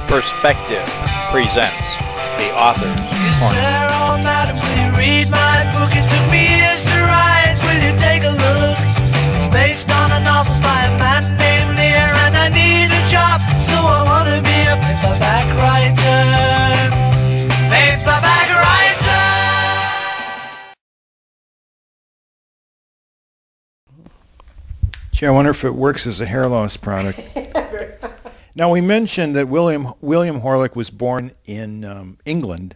Perspective presents the author's corner. Sir or madam, will you read my book? It took me years to write. Will you take a look? It's based on a novel by a man named Lear, and I need a job, so I want to be a paperback writer. Paperback writer. Gee, I wonder if it works as a hair loss product. Now, we mentioned that William Horlick was born in England,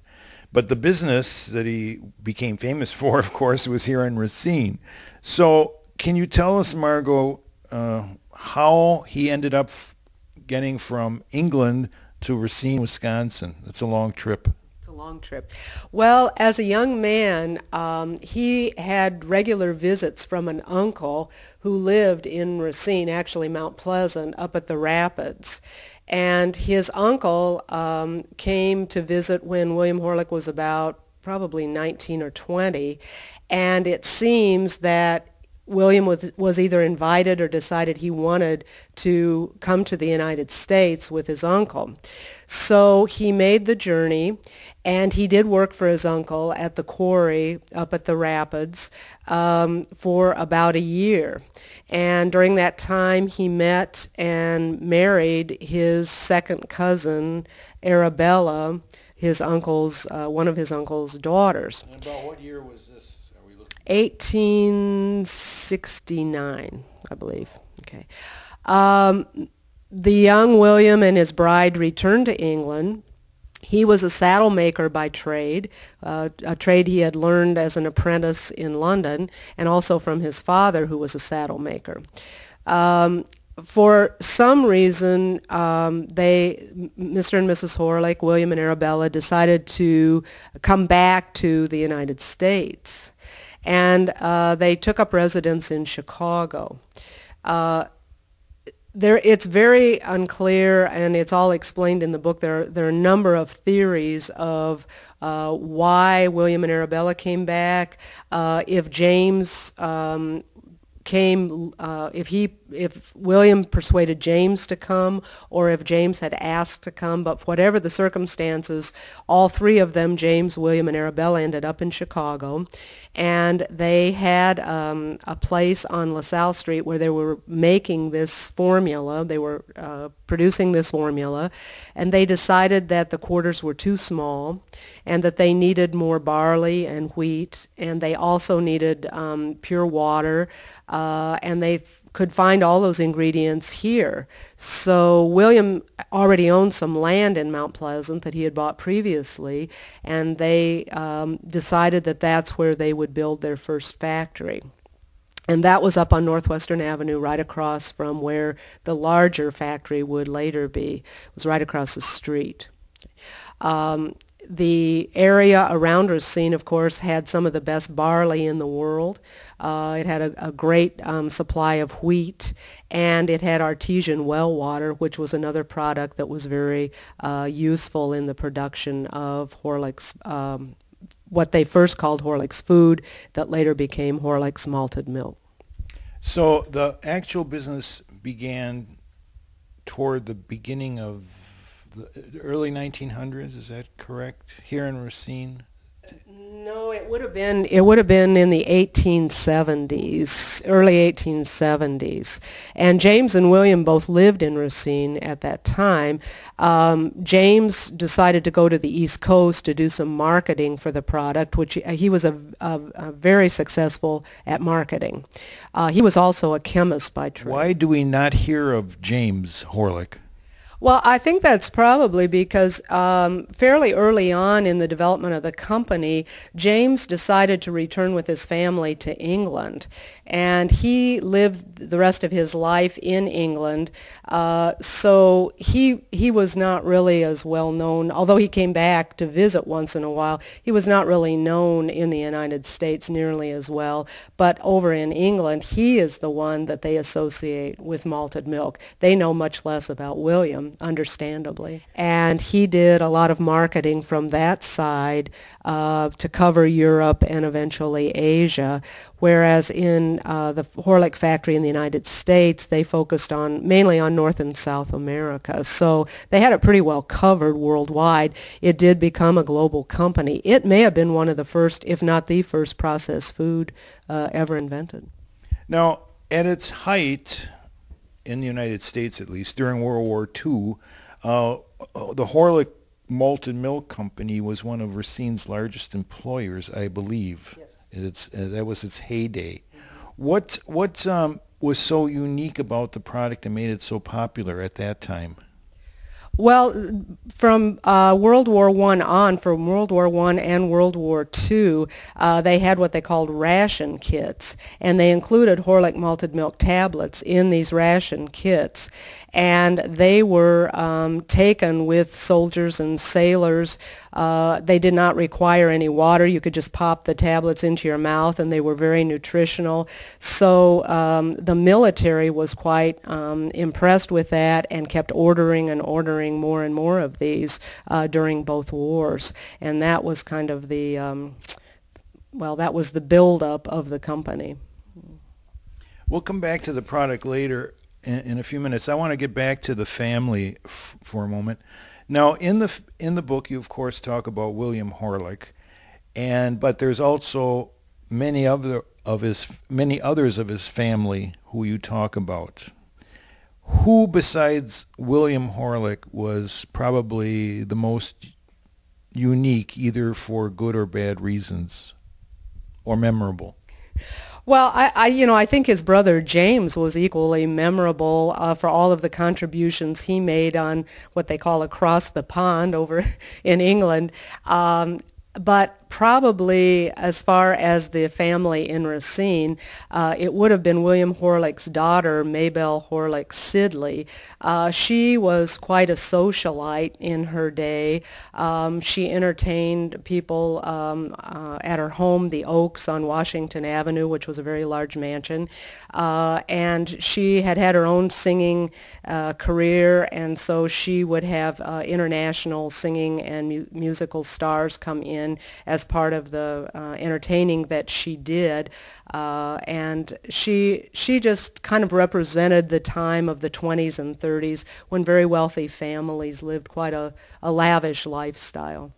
but the business that he became famous for, of course, was here in Racine. So can you tell us, Margo, how he ended up getting from England to Racine, Wisconsin? It's a long trip. Long trip. Well, as a young man, he had regular visits from an uncle who lived in Racine, actually Mount Pleasant, up at the Rapids. And his uncle came to visit when William Horlick was about probably 19 or 20. And it seems that William was either invited or decided he wanted to come to the United States with his uncle. So he made the journey, and he did work for his uncle at the quarry up at the Rapids for about a year. And during that time, he met and married his second cousin, Arabella, his uncle's, one of his uncle's daughters. And about what year was this? 1869, I believe. Okay. The young William and his bride returned to England. He was a saddle maker by trade, a trade he had learned as an apprentice in London, and also from his father, who was a saddle maker. For some reason, Mr. and Mrs. Horlick, William and Arabella, decided to come back to the United States. And they took up residence in Chicago. It's very unclear, and it's all explained in the book. There are a number of theories of why William and Arabella came back, if James if William persuaded James to come, or if James had asked to come. But whatever the circumstances, all three of them, James, William, and Arabella, ended up in Chicago. And they had a place on LaSalle Street where they were making this formula. They were producing this formula, and they decided that the quarters were too small and that they needed more barley and wheat, and they also needed pure water, and they could find all those ingredients here. So William already owned some land in Mount Pleasant that he had bought previously, and they decided that that's where they would build their first factory. And that was up on Northwestern Avenue, right across from where the larger factory would later be. It was right across the street. The area around Racine, of course, had some of the best barley in the world. It had a great supply of wheat, and it had artesian well water, which was another product that was very useful in the production of Horlick's, what they first called Horlick's Food, that later became Horlick's Malted Milk. So the actual business began toward the beginning of the early 1900s, is that correct? Here in Racine? No, it would have been in the 1870s, early 1870s. And James and William both lived in Racine at that time. James decided to go to the East Coast to do some marketing for the product, which he was a very successful at marketing. He was also a chemist by trade. Why do we not hear of James Horlick? Well, I think that's probably because fairly early on in the development of the company, James decided to return with his family to England, and he lived the rest of his life in England. So he was not really as well known, although he came back to visit once in a while. He was not really known in the United States nearly as well. But over in England, he is the one that they associate with malted milk. They know much less about William. understandably. And he did a lot of marketing from that side to cover Europe and eventually Asia, whereas in the Horlick factory in the United States, they focused mainly on North and South America. So they had it pretty well covered worldwide. It did become a global company. It may have been one of the first, if not the first, processed food ever invented. Now, at its height, in the United States at least, during World War II, the Horlick Malted Milk Company was one of Racine's largest employers, I believe. Yes. That was its heyday. What was so unique about the product and made it so popular at that time? Well, from World War I on, from World War I and World War II, they had what they called ration kits, and they included Horlick malted milk tablets in these ration kits, and they were taken with soldiers and sailors. They did not require any water. You could just pop the tablets into your mouth, and they were very nutritional. So the military was quite impressed with that and kept ordering and ordering more and more of these during both wars. And that was kind of the, that was the buildup of the company. We'll come back to the product later in a few minutes. I want to get back to the family for a moment. Now, in the book, you of course talk about William Horlick, but there's also many others of his family who you talk about. Who besides William Horlick was probably the most unique, either for good or bad reasons, or memorable? Well, I think his brother James was equally memorable for all of the contributions he made on what they call across the pond over in England. But probably as far as the family in Racine, it would have been William Horlick's daughter, Mabel Horlick Sidley. She was quite a socialite in her day. She entertained people at her home, the Oaks on Washington Avenue, which was a very large mansion. And she had her own singing career, and so she would have international singing and musical stars come in as part of the entertaining that she did, and she just kind of represented the time of the 20s and 30s when very wealthy families lived quite a lavish lifestyle.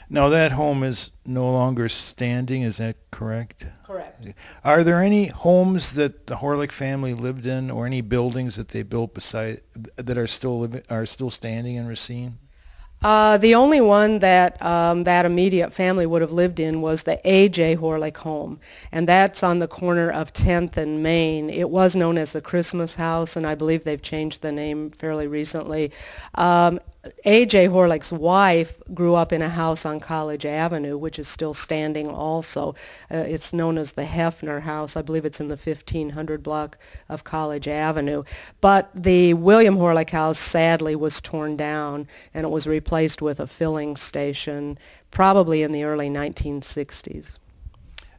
Now that home is no longer standing, is that correct? Correct. Are there any homes that the Horlick family lived in, or any buildings that they built that are still standing in Racine? The only one that that immediate family would have lived in was the A.J. Horlick home, and that's on the corner of 10th and Main. It was known as the Christmas House, and I believe they've changed the name fairly recently. A.J. Horlick's wife grew up in a house on College Avenue, which is still standing also. It's known as the Hefner House. I believe it's in the 1500 block of College Avenue. But the William Horlick house, sadly, was torn down, and it was replaced with a filling station, probably in the early 1960s.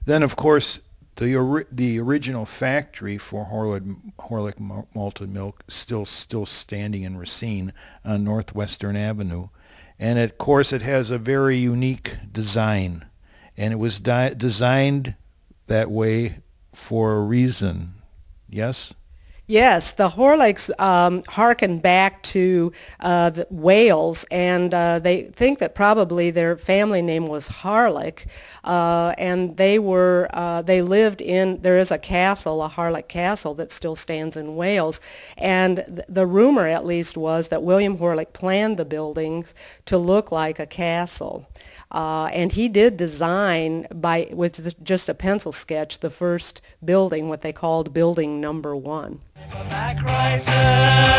Then, of course, the original factory for Horlick Malted Milk still standing in Racine on Northwestern Avenue, and of course it has a very unique design, and it was designed that way for a reason. Yes. Yes, the Horlicks harken back to Wales, and they think that probably their family name was Harlick, and they lived in, there is a castle, a Harlick Castle, that still stands in Wales, and the rumor at least was that William Horlick planned the buildings to look like a castle. And he did design, with just a pencil sketch, the first building, what they called Building Number 1. Back writer.